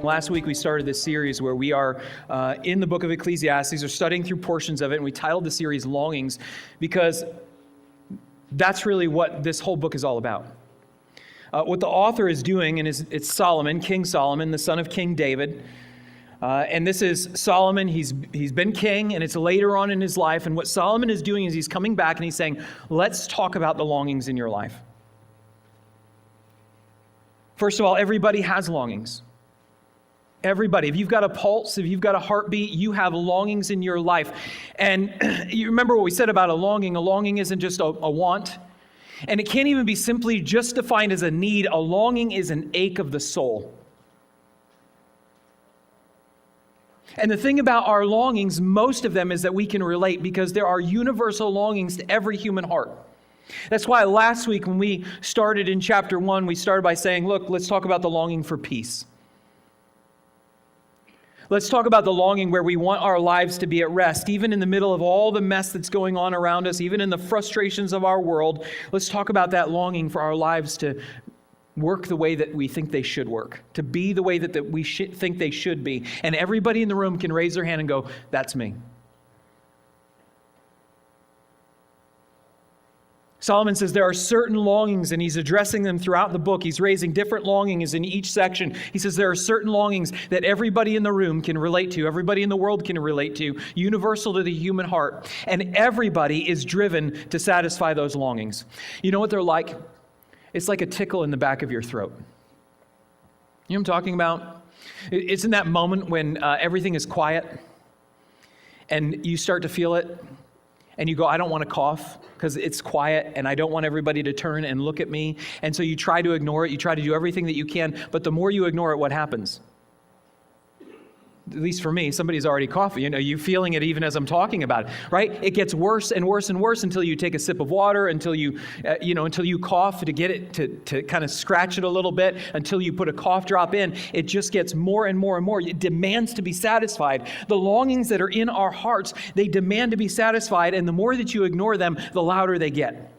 Last week we started this series where we are in the book of Ecclesiastes, or studying through portions of it, and we titled the series Longings because that's really what this whole book is all about. What the author is doing, and it's Solomon, King Solomon, the son of King David. And this is Solomon. He's been king, and it's later on in his life. And what Solomon is doing is he's coming back and he's saying, let's talk about the longings in your life. First of all, everybody has longings. Everybody. If you've got a pulse, if you've got a heartbeat, you have longings in your life. And you remember what we said about a longing. A longing isn't just a want. And it can't even be simply just defined as a need. A longing is an ache of the soul. And the thing about our longings, most of them, is that we can relate because there are universal longings to every human heart. That's why last week when we started in chapter 1, we started by saying, look, let's talk about the longing for peace. Let's talk about the longing where we want our lives to be at rest, even in the middle of all the mess that's going on around us, even in the frustrations of our world. Let's talk about that longing for our lives to work the way that we think they should work, to be the way that we think they should be. And everybody in the room can raise their hand and go, that's me. Solomon says there are certain longings, and he's addressing them throughout the book. He's raising different longings in each section. He says there are certain longings that everybody in the room can relate to, everybody in the world can relate to, universal to the human heart. And everybody is driven to satisfy those longings. You know what they're like? It's like a tickle in the back of your throat. You know what I'm talking about? It's in that moment when everything is quiet and you start to feel it and you go, I don't want to cough because it's quiet and I don't want everybody to turn and look at me. And so you try to ignore it. You try to do everything that you can. But the more you ignore it, what happens? At least for me, somebody's already coughing. You know, you feeling it even as I'm talking about it, right? It gets worse and worse and worse until you take a sip of water, until you, until you cough to get it to kind of scratch it a little bit, until you put a cough drop in. It just gets more and more and more. It demands to be satisfied. The longings that are in our hearts, they demand to be satisfied, and the more that you ignore them, the louder they get.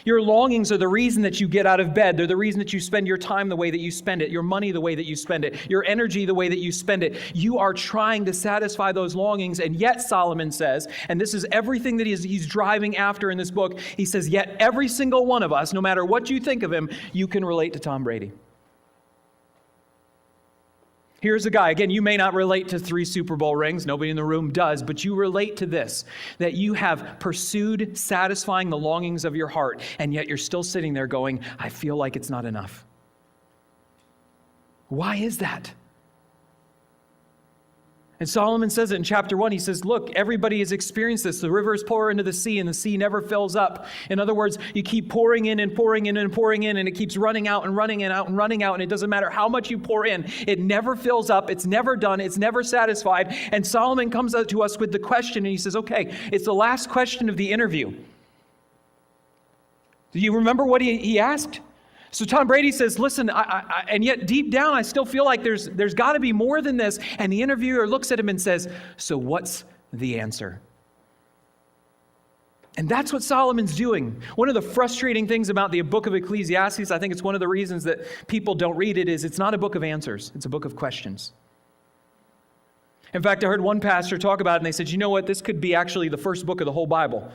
Your longings are the reason that you get out of bed. They're the reason that you spend your time the way that you spend it, your money the way that you spend it, your energy the way that you spend it. You are trying to satisfy those longings, and yet Solomon says, and this is everything that he's driving after in this book, he says, yet every single one of us, no matter what you think of him, you can relate to Tom Brady. Here's a guy, again, you may not relate to 3 Super Bowl rings, nobody in the room does, but you relate to this, that you have pursued satisfying the longings of your heart, and yet you're still sitting there going, I feel like it's not enough. Why is that? And Solomon says it in chapter 1. He says, look, everybody has experienced this. The rivers pour into the sea, and the sea never fills up. In other words, you keep pouring in and pouring in and pouring in, and it keeps running out and running out and running out, and it doesn't matter how much you pour in. It never fills up. It's never done. It's never satisfied. And Solomon comes out to us with the question, and he says, okay, it's the last question of the interview. Do you remember what he asked? So Tom Brady says, listen, and yet deep down, I still feel like there's got to be more than this. And the interviewer looks at him and says, so what's the answer? And that's what Solomon's doing. One of the frustrating things about the book of Ecclesiastes, I think it's one of the reasons that people don't read it, is it's not a book of answers. It's a book of questions. In fact, I heard one pastor talk about it, and they said, you know what, this could be actually the first book of the whole Bible.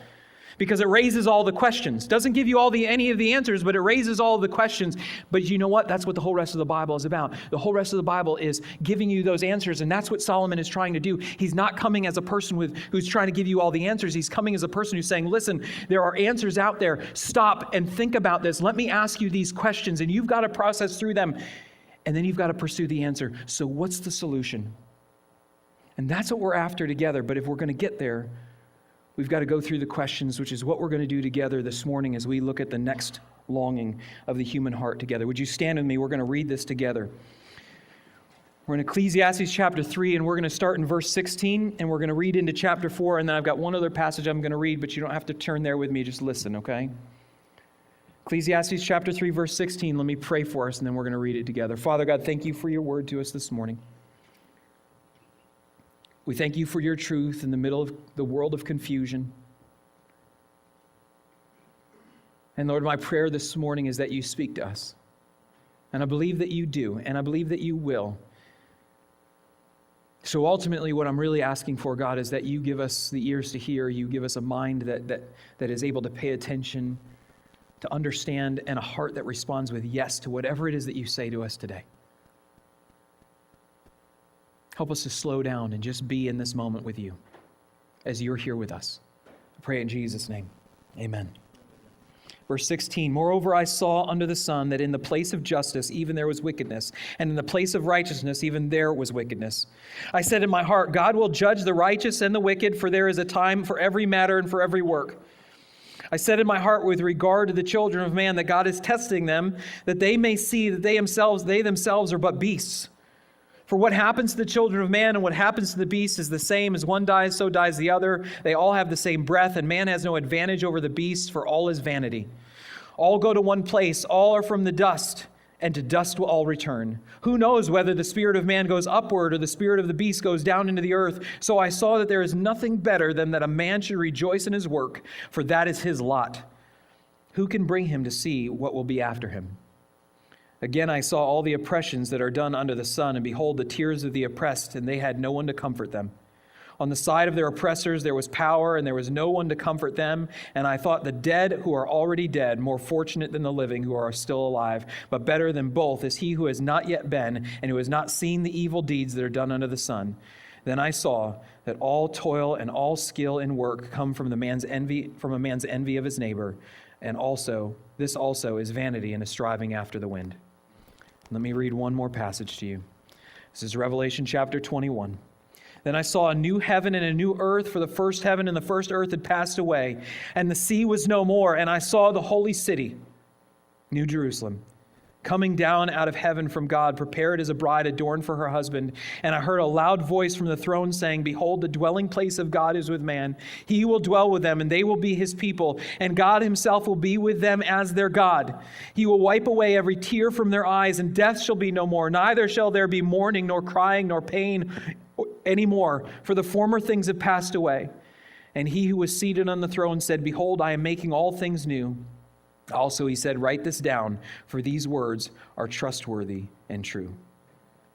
Because it raises all the questions. Doesn't give you any of the answers, but it raises all of the questions. But you know what? That's what the whole rest of the Bible is about. The whole rest of the Bible is giving you those answers, and that's what Solomon is trying to do. He's not coming as a person who's trying to give you all the answers. He's coming as a person who's saying, listen, there are answers out there. Stop and think about this. Let me ask you these questions, and you've got to process through them, and then you've got to pursue the answer. So what's the solution? And that's what we're after together. But if we're going to get there, we've got to go through the questions, which is what we're going to do together this morning as we look at the next longing of the human heart together. Would you stand with me? We're going to read this together. We're in Ecclesiastes chapter 3, and we're going to start in verse 16, and we're going to read into chapter 4, and then I've got one other passage I'm going to read, but you don't have to turn there with me. Just listen, okay? Ecclesiastes chapter 3, verse 16. Let me pray for us, and then we're going to read it together. Father God, thank you for your word to us this morning. We thank you for your truth in the middle of the world of confusion. And Lord, my prayer this morning is that you speak to us. And I believe that you do, and I believe that you will. So ultimately, what I'm really asking for, God, is that you give us the ears to hear, you give us a mind that is able to pay attention, to understand, and a heart that responds with yes to whatever it is that you say to us today. Help us to slow down and just be in this moment with you as you're here with us. I pray in Jesus' name. Amen. Verse 16, moreover, I saw under the sun that in the place of justice, even there was wickedness, and in the place of righteousness, even there was wickedness. I said in my heart, God will judge the righteous and the wicked, for there is a time for every matter and for every work. I said in my heart with regard to the children of man that God is testing them, that they may see that they themselves are but beasts. For what happens to the children of man and what happens to the beast is the same. As one dies, so dies the other. They all have the same breath, and man has no advantage over the beast, for all is vanity. All go to one place, all are from the dust, and to dust will all return. Who knows whether the spirit of man goes upward or the spirit of the beast goes down into the earth? So I saw that there is nothing better than that a man should rejoice in his work, for that is his lot. Who can bring him to see what will be after him? Again, I saw all the oppressions that are done under the sun, and behold, the tears of the oppressed, and they had no one to comfort them. On the side of their oppressors there was power, and there was no one to comfort them. And I thought the dead who are already dead, more fortunate than the living who are still alive. But better than both is he who has not yet been, and who has not seen the evil deeds that are done under the sun. Then I saw that all toil and all skill in work come from a man's envy of his neighbor, and this also is vanity and a striving after the wind. Let me read one more passage to you. This is Revelation chapter 21. Then I saw a new heaven and a new earth, for the first heaven and the first earth had passed away, and the sea was no more. And I saw the holy city, New Jerusalem, coming down out of heaven from God, prepared as a bride adorned for her husband. And I heard a loud voice from the throne saying, behold, the dwelling place of God is with man. He will dwell with them, and they will be his people. And God himself will be with them as their God. He will wipe away every tear from their eyes, and death shall be no more. Neither shall there be mourning, nor crying, nor pain anymore, for the former things have passed away. And he who was seated on the throne said, behold, I am making all things new. Also, he said, write this down, for these words are trustworthy and true.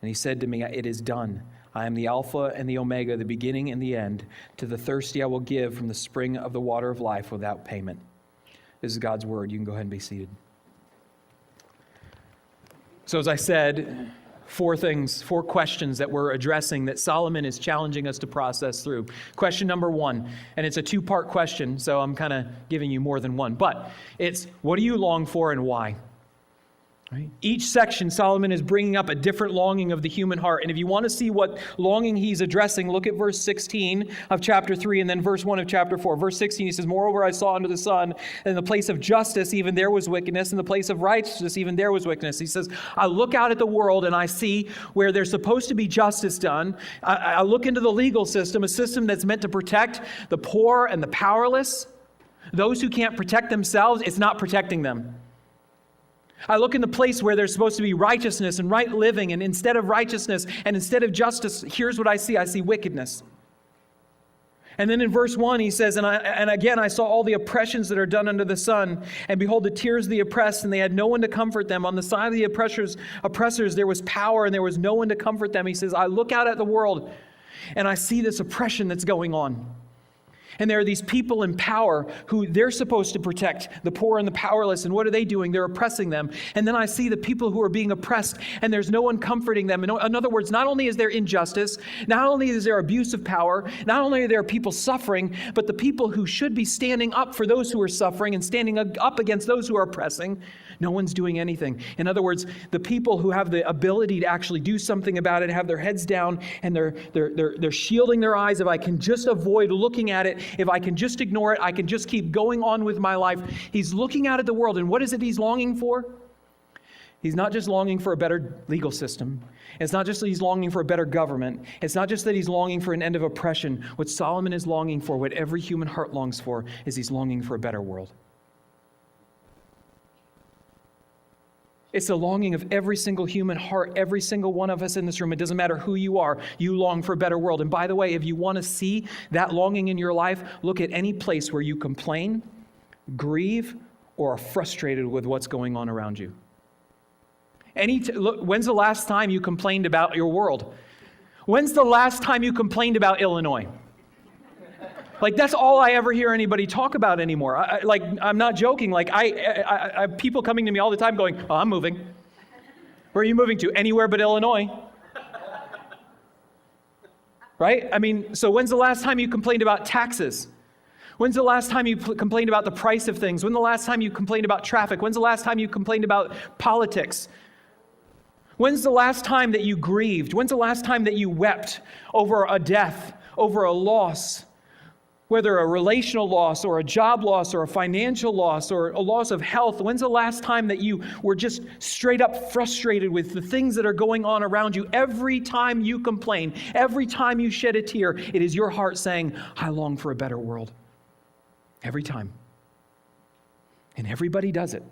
And he said to me, it is done. I am the Alpha and the Omega, the beginning and the end. To the thirsty I will give from the spring of the water of life without payment. This is God's word. You can go ahead and be seated. So as I said, four questions that we're addressing that Solomon is challenging us to process through. Question number one, and it's a two-part question, so I'm kind of giving you more than one, but it's, what do you long for and why? Right? Each section, Solomon is bringing up a different longing of the human heart. And if you want to see what longing he's addressing, look at verse 16 of chapter 3 and then verse 1 of chapter 4. Verse 16, he says, moreover, I saw under the sun, in the place of justice, even there was wickedness. In the place of righteousness, even there was wickedness. He says, I look out at the world and I see where there's supposed to be justice done. I look into the legal system, a system that's meant to protect the poor and the powerless. Those who can't protect themselves, it's not protecting them. I look in the place where there's supposed to be righteousness and right living, and instead of righteousness and instead of justice, here's what I see. I see wickedness. And then in verse 1, he says, and again, I saw all the oppressions that are done under the sun, and behold, the tears of the oppressed, and they had no one to comfort them. On the side of the oppressors, there was power, and there was no one to comfort them. He says, I look out at the world, and I see this oppression that's going on. And there are these people in power who they're supposed to protect the poor and the powerless. And what are they doing? They're oppressing them. And then I see the people who are being oppressed, and there's no one comforting them. In other words, not only is there injustice, not only is there abuse of power, not only are there people suffering, but the people who should be standing up for those who are suffering and standing up against those who are oppressing, no one's doing anything. In other words, the people who have the ability to actually do something about it have their heads down, and they're shielding their eyes. If I can just avoid looking at it, if I can just ignore it, I can just keep going on with my life. He's looking out at the world, and what is it he's longing for? He's not just longing for a better legal system. It's not just that he's longing for a better government. It's not just that he's longing for an end of oppression. What Solomon is longing for, what every human heart longs for, is he's longing for a better world. It's the longing of every single human heart, every single one of us in this room. It doesn't matter who you are, you long for a better world. And by the way, if you want to see that longing in your life, look at any place where you complain, grieve, or are frustrated with what's going on around you. Look, when's the last time you complained about your world? When's the last time you complained about Illinois? Like, that's all I ever hear anybody talk about anymore. I'm not joking. Like, I have people coming to me all the time going, oh, I'm moving. Where are you moving to? Anywhere but Illinois. Right? I mean, so when's the last time you complained about taxes? When's the last time you complained about the price of things? When's the last time you complained about traffic? When's the last time you complained about politics? When's the last time that you grieved? When's the last time that you wept over a death, over a loss? Whether a relational loss or a job loss or a financial loss or a loss of health, when's the last time that you were just straight up frustrated with the things that are going on around you? Every time you complain, every time you shed a tear, it is your heart saying, I long for a better world. Every time. And everybody does it.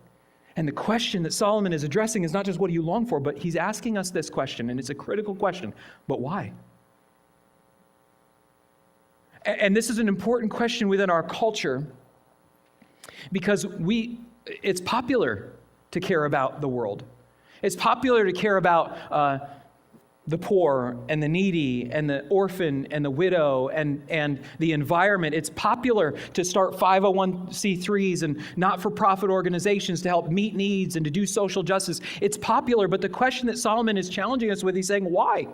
And the question that Solomon is addressing is not just what do you long for, but he's asking us this question, and it's a critical question. But why? And this is an important question within our culture because it's popular to care about the world. It's popular to care about the poor and the needy and the orphan and the widow and the environment. It's popular to start 501c3s and not-for-profit organizations to help meet needs and to do social justice. It's popular, but the question that Solomon is challenging us with, he's saying, why?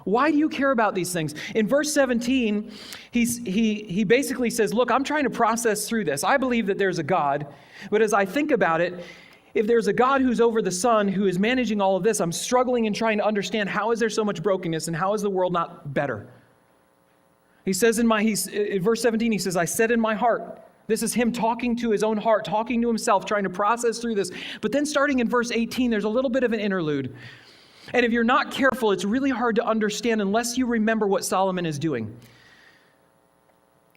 Why do you care about these things? In verse 17, he basically says, look, I'm trying to process through this. I believe that there's a God, but as I think about it, if there's a God who's over the sun, who is managing all of this, I'm struggling and trying to understand how is there so much brokenness and how is the world not better? He says in verse 17, he says, I said in my heart. This is him talking to his own heart, talking to himself, trying to process through this. But then starting in verse 18, there's a little bit of an interlude. And if you're not careful, it's really hard to understand unless you remember what Solomon is doing.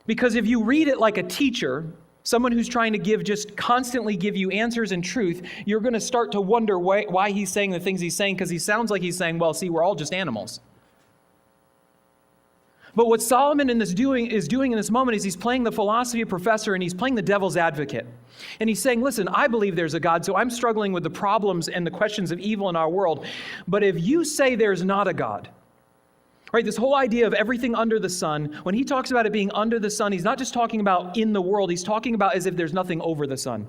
Because if you read it like a teacher, someone who's trying to constantly give you answers and truth, you're going to start to wonder why he's saying the things he's saying, because he sounds like he's saying, well, see, we're all just animals. But what Solomon is doing in this moment is he's playing the philosophy professor and he's playing the devil's advocate. And he's saying, listen, I believe there's a God, so I'm struggling with the problems and the questions of evil in our world. But if you say there's not a God, right, this whole idea of everything under the sun, when he talks about it being under the sun, he's not just talking about in the world, he's talking about as if there's nothing over the sun.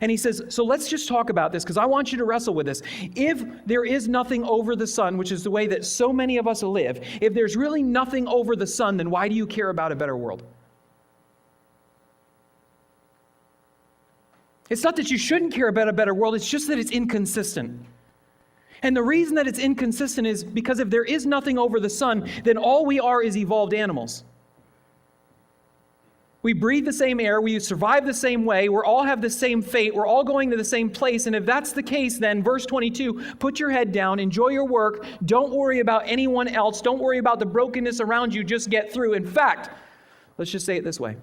And he says, so let's just talk about this because I want you to wrestle with this. If there is nothing over the sun, which is the way that so many of us live, if there's really nothing over the sun, then why do you care about a better world? It's not that you shouldn't care about a better world, it's just that it's inconsistent. And the reason that it's inconsistent is because if there is nothing over the sun, then all we are is evolved animals. We breathe the same air, we survive the same way, we all have the same fate, we're all going to the same place. And if that's the case, then verse 22, put your head down, enjoy your work, don't worry about anyone else, don't worry about the brokenness around you, just get through. In fact, let's just say it this way.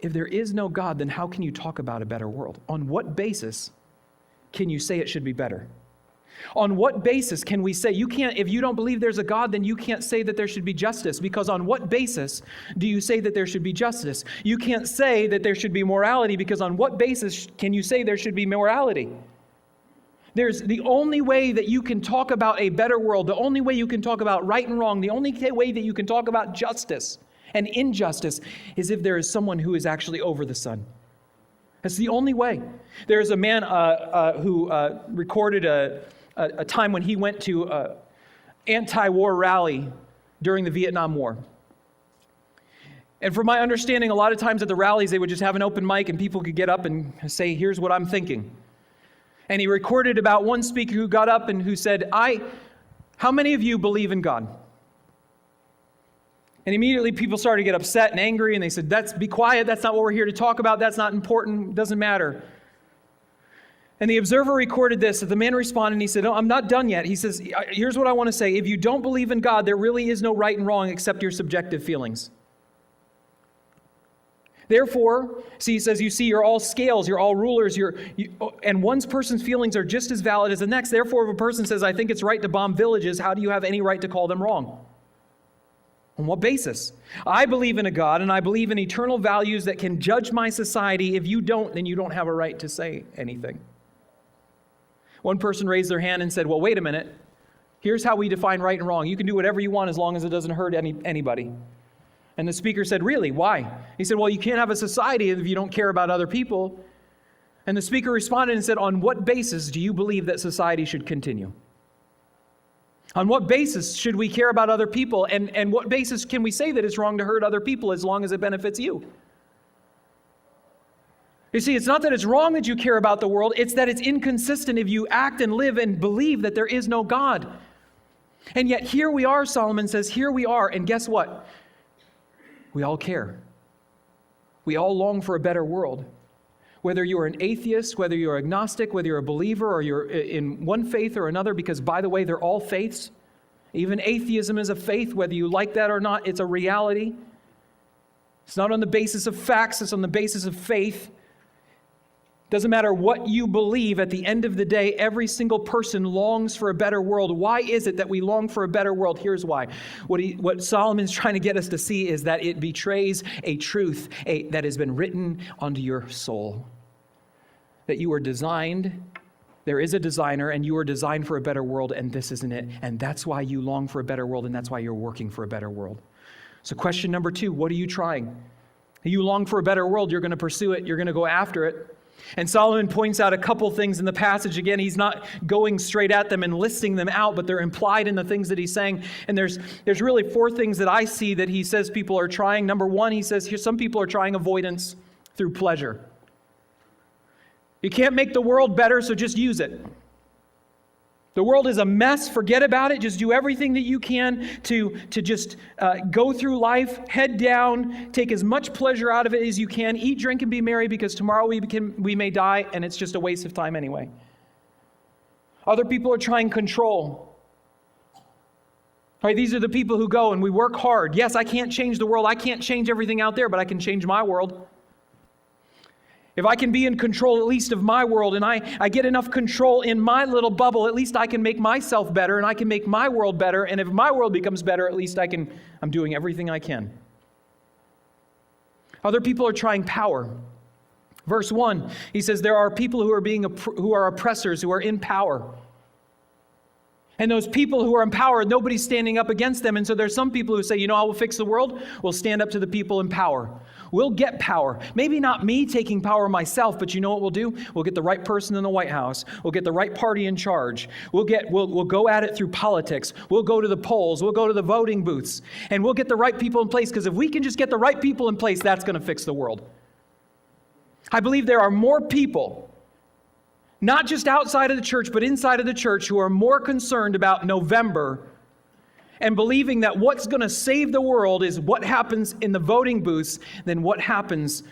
If there is no God, then how can you talk about a better world? On what basis can you say it should be better? On what basis can we say, if you don't believe there's a God, then you can't say that there should be justice, because on what basis do you say that there should be justice? You can't say that there should be morality, because on what basis can you say there should be morality? There's the only way that you can talk about a better world, the only way you can talk about right and wrong, the only way that you can talk about justice and injustice is if there is someone who is actually over the sun. That's the only way. There's a man who recorded a time when he went to an anti-war rally during the Vietnam War. And from my understanding, a lot of times at the rallies, they would just have an open mic and people could get up and say, here's what I'm thinking. And he recorded about one speaker who got up and who said, how many of you believe in God? And immediately people started to get upset and angry, and they said, be quiet, that's not what we're here to talk about, that's not important, doesn't matter. And the observer recorded this, the man responded and he said, no, I'm not done yet. He says, here's what I want to say. If you don't believe in God, there really is no right and wrong except your subjective feelings. Therefore, he says, you see, you're all scales, you're all rulers, and one person's feelings are just as valid as the next. Therefore, if a person says, I think it's right to bomb villages, how do you have any right to call them wrong? On what basis? I believe in a God, and I believe in eternal values that can judge my society. If you don't, then you don't have a right to say anything. One person raised their hand and said, well, wait a minute. Here's how we define right and wrong. You can do whatever you want as long as it doesn't hurt anybody. And the speaker said, really? Why? He said, well, you can't have a society if you don't care about other people. And the speaker responded and said, on what basis do you believe that society should continue? On what basis should we care about other people? And what basis can we say that it's wrong to hurt other people as long as it benefits you? You see, it's not that it's wrong that you care about the world. It's that it's inconsistent if you act and live and believe that there is no God. And yet here we are, Solomon says, here we are. And guess what? We all care. We all long for a better world. Whether you're an atheist, whether you're agnostic, whether you're a believer or you're in one faith or another, because by the way, they're all faiths. Even atheism is a faith, whether you like that or not, it's a reality. It's not on the basis of facts, it's on the basis of faith. Doesn't matter what you believe, at the end of the day, every single person longs for a better world. Why is it that we long for a better world? Here's why. What Solomon's trying to get us to see is that it betrays a truth that has been written onto your soul. That you are designed, there is a designer, and you are designed for a better world, and this isn't it. And that's why you long for a better world, and that's why you're working for a better world. So question number 2, what are you trying? You long for a better world, you're going to pursue it, you're going to go after it. And Solomon points out a couple things in the passage. Again, he's not going straight at them and listing them out, but they're implied in the things that he's saying. And there's really 4 things that I see that he says people are trying. Number 1, he says here some people are trying avoidance through pleasure. You can't make the world better, so just use it. The world is a mess. Forget about it. Just do everything that you can to just go through life, head down, take as much pleasure out of it as you can, eat, drink, and be merry, because tomorrow we may die, and it's just a waste of time anyway. Other people are trying control. Right, these are the people who go and we work hard. Yes, I can't change the world. I can't change everything out there, but I can change my world. If I can be in control at least of my world, and I get enough control in my little bubble, at least I can make myself better, and I can make my world better. And if my world becomes better, at least I'm doing everything I can. Other people are trying power. Verse 1, he says there are people who are oppressors, who are in power. And those people who are in power, nobody's standing up against them. And so there's some people who say, I will fix the world. We'll stand up to the people in power. We'll get power. Maybe not me taking power myself, but you know what we'll do? We'll get the right person in the White House. We'll get the right party in charge. We'll go at it through politics. We'll go to the polls. We'll go to the voting booths. And we'll get the right people in place, because if we can just get the right people in place, that's going to fix the world. I believe there are more people, not just outside of the church, but inside of the church, who are more concerned about November and believing that what's going to save the world is what happens in the voting booths than what happens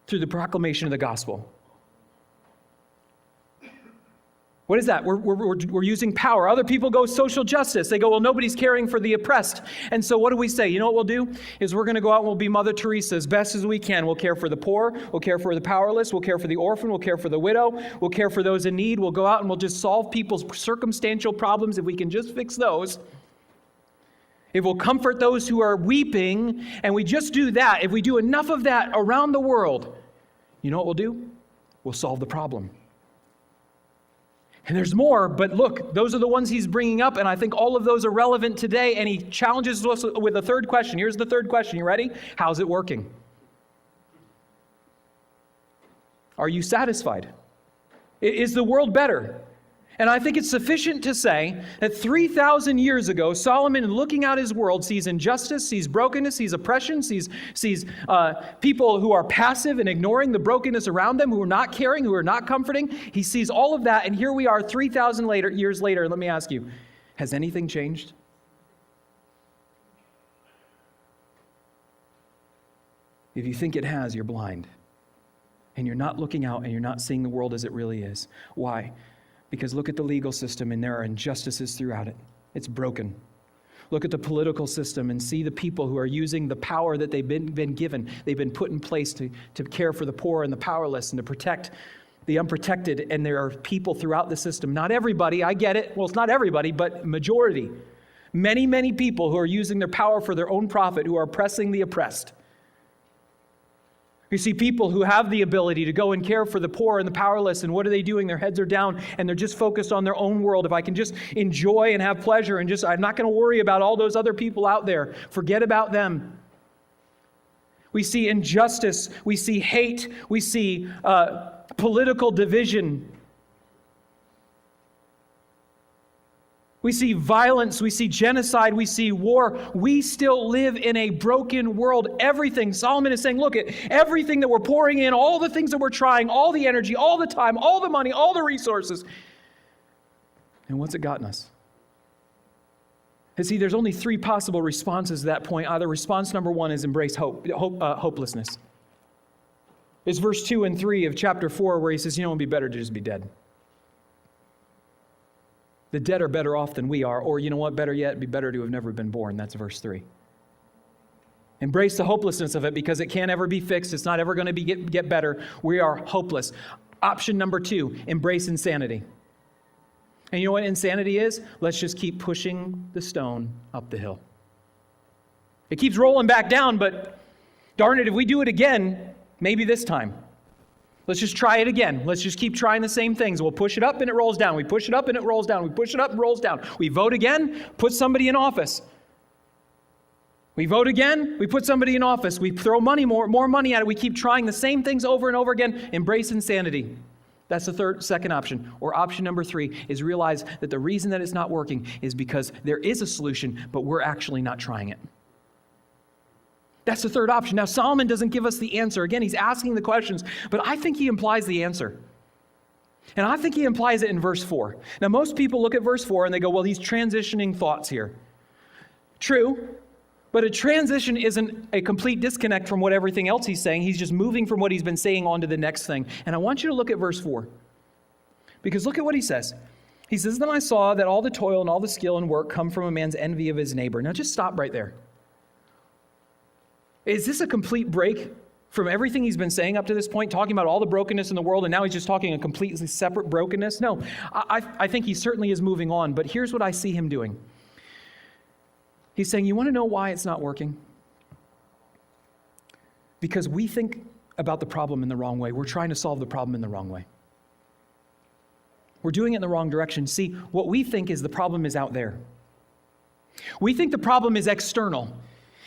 through the proclamation of the gospel. What is that? We're using power. Other people go social justice. They go, well, nobody's caring for the oppressed. And so what do we say? You know what we'll do? Is we're going to go out and we'll be Mother Teresa as best as we can. We'll care for the poor. We'll care for the powerless. We'll care for the orphan. We'll care for the widow. We'll care for those in need. We'll go out and we'll just solve people's circumstantial problems if we can just fix those. If we'll comfort those who are weeping, and we just do that, if we do enough of that around the world, you know what we'll do? We'll solve the problem. And there's more, but look, those are the ones he's bringing up, and I think all of those are relevant today, and he challenges us with a third question. Here's the third question. You ready? How's it working? Are you satisfied? Is the world better? And I think it's sufficient to say that 3,000 years ago, Solomon, looking out his world, sees injustice, sees brokenness, sees oppression, sees people who are passive and ignoring the brokenness around them, who are not caring, who are not comforting. He sees all of that, and here we are 3,000 years later. Let me ask you, has anything changed? If you think it has, you're blind. And you're not looking out, and you're not seeing the world as it really is. Why? Because look at the legal system, and there are injustices throughout it. It's broken. Look at the political system and see the people who are using the power that they've been given. They've been put in place to care for the poor and the powerless and to protect the unprotected. And there are people throughout the system. Not everybody, I get it. Well, it's not everybody, but majority. Many, many people who are using their power for their own profit, who are oppressing the oppressed. You see people who have the ability to go and care for the poor and the powerless, and what are they doing? Their heads are down, and they're just focused on their own world. If I can just enjoy and have pleasure and I'm not going to worry about all those other people out there. Forget about them. We see injustice. We see hate. We see political division. We see violence, we see genocide, we see war. We still live in a broken world. Everything, Solomon is saying, look at everything that we're pouring in, all the things that we're trying, all the energy, all the time, all the money, all the resources. And what's it gotten us? And see, there's only three possible responses to that point. Either response number one is embrace hopelessness. It's verse 2 and 3 of chapter 4 where he says, it'd be better to just be dead. The dead are better off than we are. Or you know what, better yet, it'd be better to have never been born. That's verse 3. Embrace the hopelessness of it because it can't ever be fixed. It's not ever going to get better. We are hopeless. Option number 2, embrace insanity. And you know what insanity is? Let's just keep pushing the stone up the hill. It keeps rolling back down, but darn it, if we do it again, maybe this time. Let's just try it again. Let's just keep trying the same things. We'll push it up and it rolls down. We push it up and it rolls down. We push it up and it rolls down. We vote again, put somebody in office. We vote again, we put somebody in office. We throw more money at it. We keep trying the same things over and over again. Embrace insanity. That's the second option. Or option number 3 is realize that the reason that it's not working is because there is a solution, but we're actually not trying it. That's the third option. Now, Solomon doesn't give us the answer. Again, he's asking the questions, but I think he implies the answer. And I think he implies it in verse 4. Now, most people look at verse 4 and they go, well, he's transitioning thoughts here. True, but a transition isn't a complete disconnect from what everything else he's saying. He's just moving from what he's been saying on to the next thing. And I want you to look at verse 4. Because look at what he says. He says, then I saw that all the toil and all the skill and work come from a man's envy of his neighbor. Now, just stop right there. Is this a complete break from everything he's been saying up to this point, talking about all the brokenness in the world, and now he's just talking a completely separate brokenness? No, I think he certainly is moving on, but here's what I see him doing. He's saying, you want to know why it's not working? Because we think about the problem in the wrong way. We're trying to solve the problem in the wrong way. We're doing it in the wrong direction. See, what we think is the problem is out there. We think the problem is external.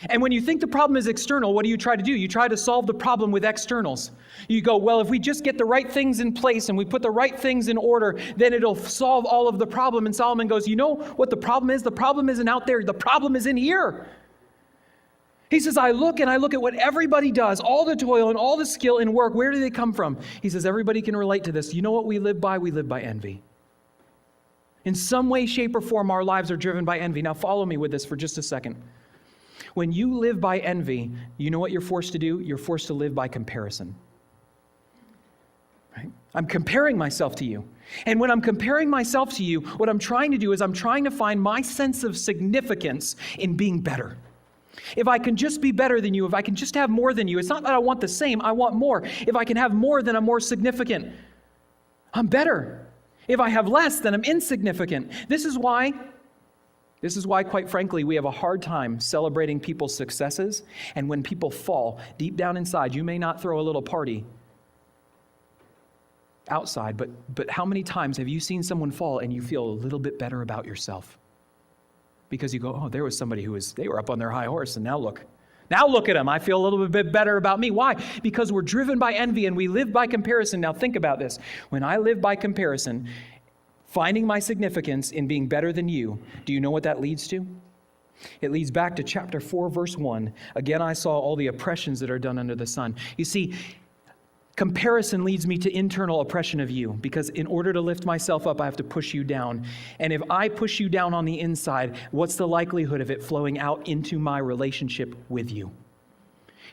And when you think the problem is external, what do you try to do? You try to solve the problem with externals. You go, well, if we just get the right things in place and we put the right things in order, then it'll solve all of the problem. And Solomon goes, you know what the problem is? The problem isn't out there. The problem is in here. He says, I look at what everybody does, all the toil and all the skill and work. Where do they come from? He says, everybody can relate to this. You know what we live by? We live by envy. In some way, shape, or form, our lives are driven by envy. Now follow me with this for just a second. When you live by envy, you know what you're forced to do? You're forced to live by comparison. Right? I'm comparing myself to you. And when I'm comparing myself to you, what I'm trying to do is I'm trying to find my sense of significance in being better. If I can just be better than you, if I can just have more than you, it's not that I want the same, I want more. If I can have more, then I'm more significant. I'm better. If I have less, then I'm insignificant. This is why, quite frankly, we have a hard time celebrating people's successes. And when people fall, deep down inside, you may not throw a little party outside, but how many times have you seen someone fall and you feel a little bit better about yourself? Because you go, oh, there was somebody they were up on their high horse, and now look at them. I feel a little bit better about me. Why? Because we're driven by envy and we live by comparison. Now think about this. When I live by comparison, finding my significance in being better than you, do you know what that leads to? It leads back to chapter 4, verse 1. Again, I saw all the oppressions that are done under the sun. You see, comparison leads me to internal oppression of you, because in order to lift myself up, I have to push you down. And if I push you down on the inside, what's the likelihood of it flowing out into my relationship with you?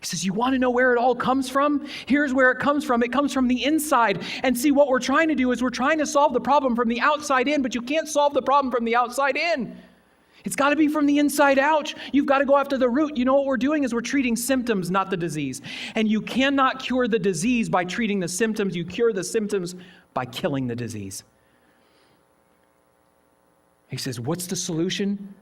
He says, you want to know where it all comes from? Here's where it comes from. It comes from the inside. And see, what we're trying to do is we're trying to solve the problem from the outside in, but you can't solve the problem from the outside in. It's got to be from the inside out. You've got to go after the root. You know what we're doing is we're treating symptoms, not the disease. And you cannot cure the disease by treating the symptoms. You cure the symptoms by killing the disease. He says, what's the solution?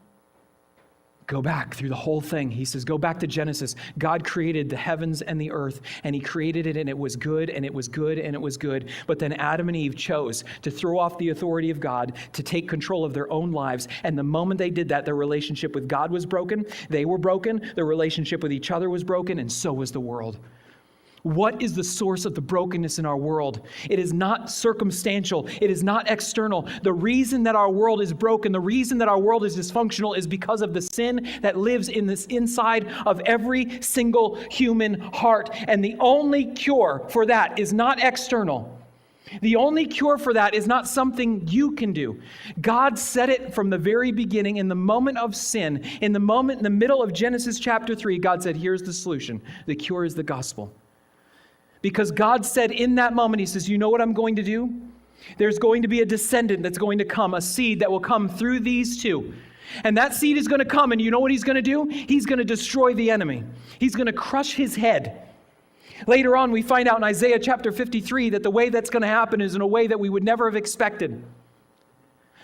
Go back through the whole thing. He says, go back to Genesis. God created the heavens and the earth, and he created it, and it was good, and it was good, and it was good. But then Adam and Eve chose to throw off the authority of God, to take control of their own lives. And the moment they did that, their relationship with God was broken. They were broken. Their relationship with each other was broken, and so was the world. What is the source of the brokenness in our world? It is not circumstantial. It is not external. The reason that our world is broken, the reason that our world is dysfunctional is because of the sin that lives in this inside of every single human heart. And the only cure for that is not external. The only cure for that is not something you can do. God said it from the very beginning, in the moment of sin, in the middle of Genesis chapter 3, God said, here's the solution. The cure is the gospel. Because God said in that moment, he says, you know what I'm going to do? There's going to be a descendant that's going to come, a seed that will come through these two. And that seed is going to come, and you know what he's going to do? He's going to destroy the enemy. He's going to crush his head. Later on, we find out in Isaiah chapter 53 that the way that's going to happen is in a way that we would never have expected.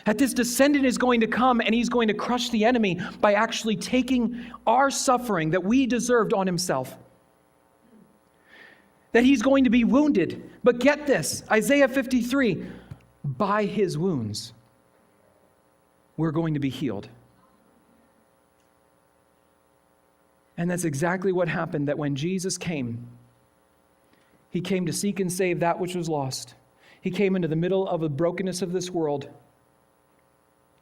That this descendant is going to come, and he's going to crush the enemy by actually taking our suffering that we deserved on himself. That he's going to be wounded. But get this, Isaiah 53, by his wounds, we're going to be healed. And that's exactly what happened, that when Jesus came, he came to seek and save that which was lost. He came into the middle of the brokenness of this world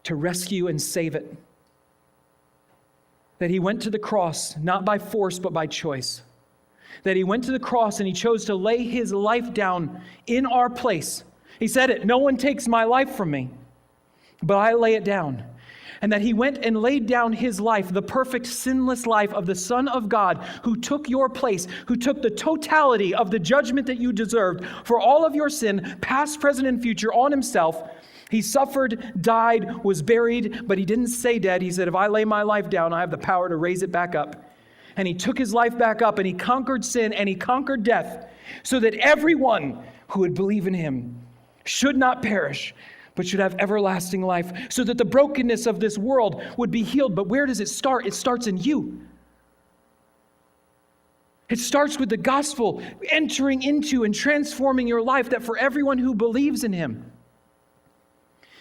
to rescue and save it. That he went to the cross, not by force, but by choice. That he went to the cross and he chose to lay his life down in our place. He said it, no one takes my life from me, but I lay it down. And that he went and laid down his life, the perfect sinless life of the Son of God, who took your place, who took the totality of the judgment that you deserved for all of your sin, past, present, and future, on himself. He suffered, died, was buried, but he didn't stay dead. He said, if I lay my life down, I have the power to raise it back up. And he took his life back up, and he conquered sin, and he conquered death, so that everyone who would believe in him should not perish, but should have everlasting life, so that the brokenness of this world would be healed. But where does it start? It starts in you. It starts with the gospel entering into and transforming your life, that for everyone who believes in him,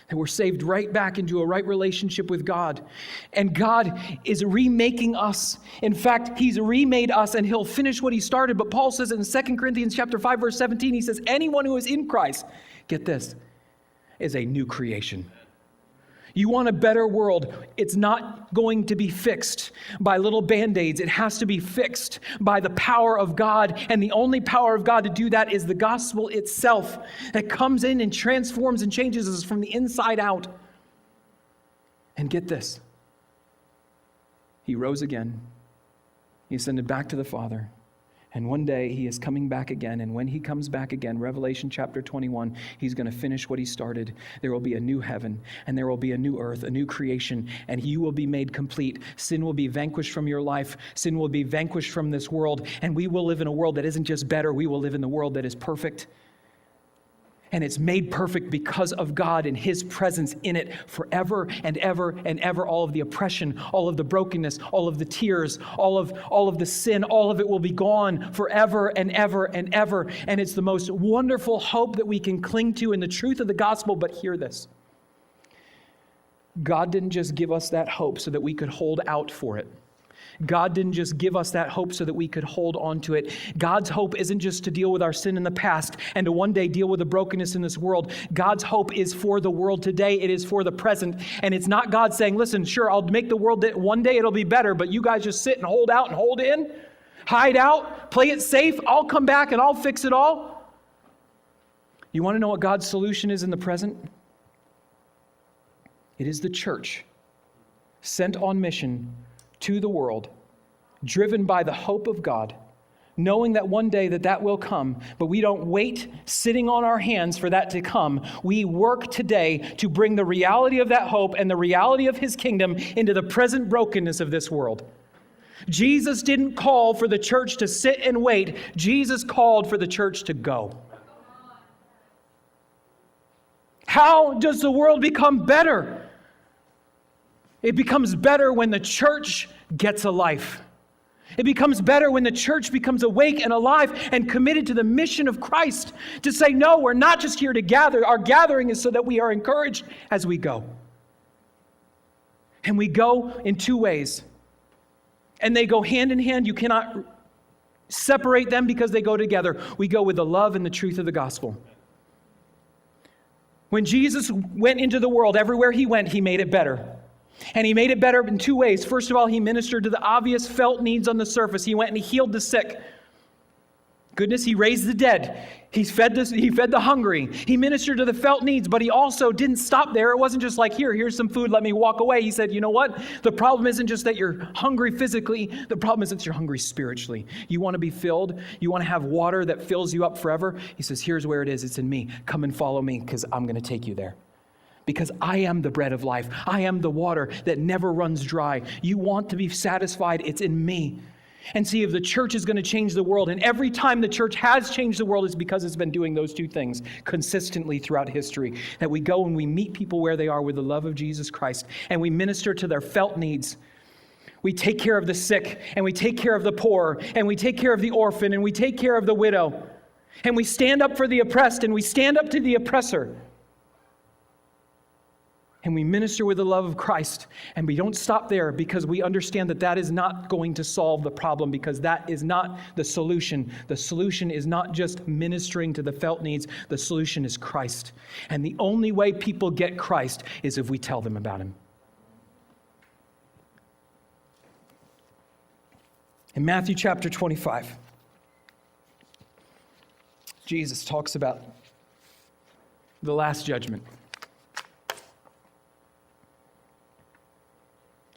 that we're saved right back into a right relationship with God. And God is remaking us. In fact, he's remade us, and he'll finish what he started. But Paul says in 2 Corinthians chapter 5, verse 17, he says, anyone who is in Christ, get this, is a new creation. You want a better world, it's not going to be fixed by little band-aids. It has to be fixed by the power of God. And the only power of God to do that is the gospel itself, that comes in and transforms and changes us from the inside out. And get this, he rose again. He ascended back to the Father. And one day he is coming back again. And when he comes back again, Revelation chapter 21, he's going to finish what he started. There will be a new heaven, and there will be a new earth, a new creation, and you will be made complete. Sin will be vanquished from your life. Sin will be vanquished from this world. And we will live in a world that isn't just better. We will live in the world that is perfect. And it's made perfect because of God and his presence in it forever and ever and ever. All of the oppression, all of the brokenness, all of the tears, all of the sin, all of it will be gone forever and ever and ever. And it's the most wonderful hope that we can cling to in the truth of the gospel. But hear this. God didn't just give us that hope so that we could hold out for it. God didn't just give us that hope so that we could hold on to it. God's hope isn't just to deal with our sin in the past and to one day deal with the brokenness in this world. God's hope is for the world today. It is for the present. And it's not God saying, listen, sure, I'll make the world that one day it'll be better, but you guys just sit and hold out and hold in, hide out, play it safe. I'll come back and I'll fix it all. You want to know what God's solution is in the present? It is the church sent on mission to the world, driven by the hope of God, knowing that one day that will come, but we don't wait sitting on our hands for that to come. We work today to bring the reality of that hope and the reality of his kingdom into the present brokenness of this world. Jesus didn't call for the church to sit and wait. Jesus called for the church to go. How does the world become better? It becomes better when the church gets a life. It becomes better when the church becomes awake and alive and committed to the mission of Christ. To say, no, we're not just here to gather. Our gathering is so that we are encouraged as we go. And we go in two ways. And they go hand in hand. You cannot separate them because they go together. We go with the love and the truth of the gospel. When Jesus went into the world, everywhere he went, he made it better. And he made it better in two ways. First of all, he ministered to the obvious felt needs on the surface. He went and he healed the sick. Goodness, he raised the dead. He fed the hungry. He ministered to the felt needs, but he also didn't stop there. It wasn't just like, here's some food, let me walk away. He said, you know what? The problem isn't just that you're hungry physically. The problem is that you're hungry spiritually. You want to be filled. You want to have water that fills you up forever. He says, here's where it is. It's in me. Come and follow me because I'm going to take you there. Because I am the bread of life. I am the water that never runs dry. You want to be satisfied, it's in me. And see, if the church is going to change the world, and every time the church has changed the world, is because it's been doing those two things consistently throughout history. That we go and we meet people where they are with the love of Jesus Christ, and we minister to their felt needs. We take care of the sick, and we take care of the poor, and we take care of the orphan, and we take care of the widow. And we stand up for the oppressed, and we stand up to the oppressor. And we minister with the love of Christ. And we don't stop there because we understand that that is not going to solve the problem, because that is not the solution. The solution is not just ministering to the felt needs. The solution is Christ. And the only way people get Christ is if we tell them about him. In Matthew chapter 25, Jesus talks about the last judgment.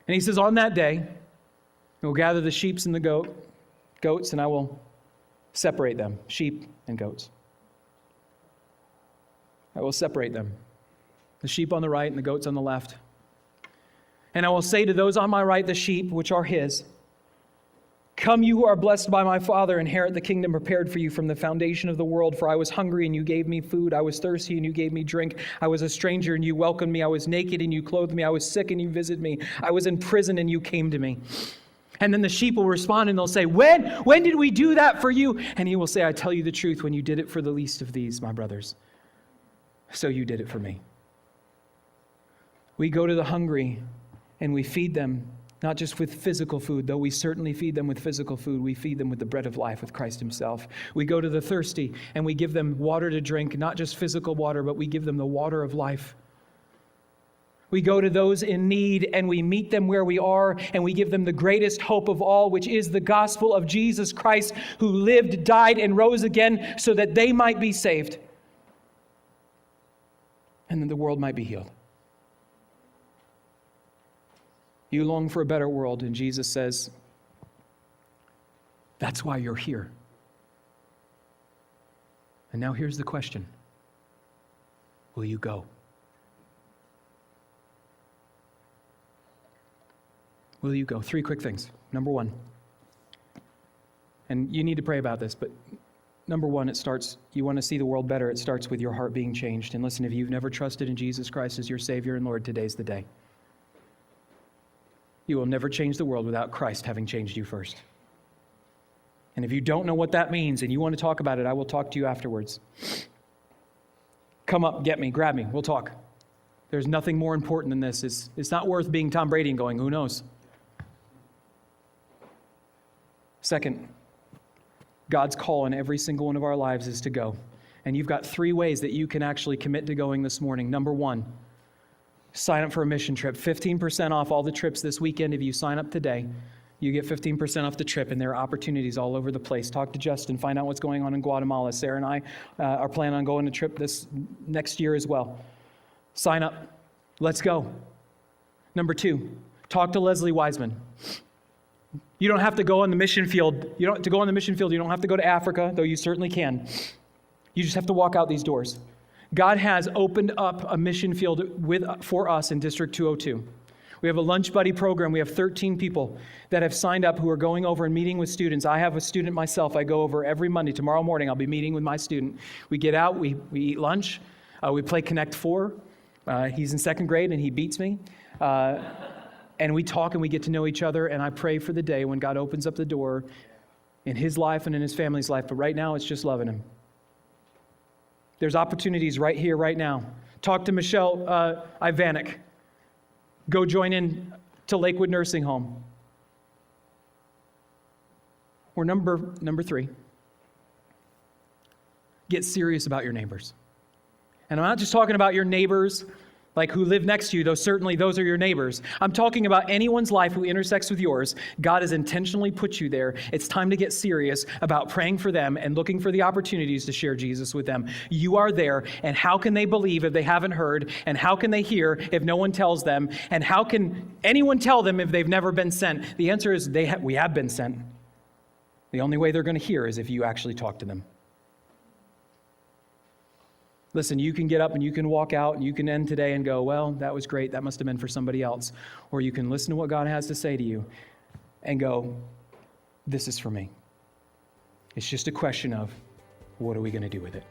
And he says, on that day, I will gather the sheep and the goats, and I will separate them, sheep and goats. I will separate them, the sheep on the right and the goats on the left. And I will say to those on my right, the sheep, which are his, come, you who are blessed by my Father, inherit the kingdom prepared for you from the foundation of the world. For I was hungry, and you gave me food. I was thirsty, and you gave me drink. I was a stranger, and you welcomed me. I was naked, and you clothed me. I was sick, and you visited me. I was in prison, and you came to me. And then the sheep will respond, and they'll say, when did we do that for you? And he will say, I tell you the truth, when you did it for the least of these, my brothers, so you did it for me. We go to the hungry, and we feed them. Not just with physical food, though we certainly feed them with physical food. We feed them with the bread of life, with Christ himself. We go to the thirsty and we give them water to drink, not just physical water, but we give them the water of life. We go to those in need and we meet them where we are, and we give them the greatest hope of all, which is the gospel of Jesus Christ, who lived, died, and rose again so that they might be saved and that the world might be healed. You long for a better world, and Jesus says, that's why you're here. And now here's the question. Will you go? Will you go? 3 quick things. Number 1, and you need to pray about this, but number 1, it starts, you want to see the world better, it starts with your heart being changed. And listen, if you've never trusted in Jesus Christ as your Savior and Lord, today's the day. You will never change the world without Christ having changed you first. And if you don't know what that means and you want to talk about it, I will talk to you afterwards. Come up, get me, grab me, we'll talk. There's nothing more important than this. It's not worth being Tom Brady and going, who knows? Second, God's call in every single one of our lives is to go. And you've got 3 ways that you can actually commit to going this morning. Number 1, sign up for a mission trip. 15% off all the trips this weekend. If you sign up today, you get 15% off the trip, and there are opportunities all over the place. Talk to Justin, find out what's going on in Guatemala. Sarah and I are planning on going on a trip this next year as well. Sign up. Let's go. Number 2, talk to Leslie Wiseman. You don't have to go on the mission field. You don't have to go to Africa, though you certainly can. You just have to walk out these doors. God has opened up a mission field for us in District 202. We have a lunch buddy program. We have 13 people that have signed up who are going over and meeting with students. I have a student myself. I go over every Monday. Tomorrow morning, I'll be meeting with my student. We get out, we eat lunch, we play Connect 4. He's in 2nd grade and he beats me. and we talk and we get to know each other, and I pray for the day when God opens up the door in his life and in his family's life. But right now, it's just loving him. There's opportunities right here, right now. Talk to Michelle Ivanek. Go join in to Lakewood Nursing Home. Or number 3, get serious about your neighbors. And I'm not just talking about your neighbors like who live next to you, though certainly those are your neighbors. I'm talking about anyone's life who intersects with yours. God has intentionally put you there. It's time to get serious about praying for them and looking for the opportunities to share Jesus with them. You are there, and how can they believe if they haven't heard? And how can they hear if no one tells them? And how can anyone tell them if they've never been sent? The answer is we have been sent. The only way they're going to hear is if you actually talk to them. Listen, you can get up and you can walk out and you can end today and go, well, that was great. That must have been for somebody else. Or you can listen to what God has to say to you and go, this is for me. It's just a question of, what are we going to do with it?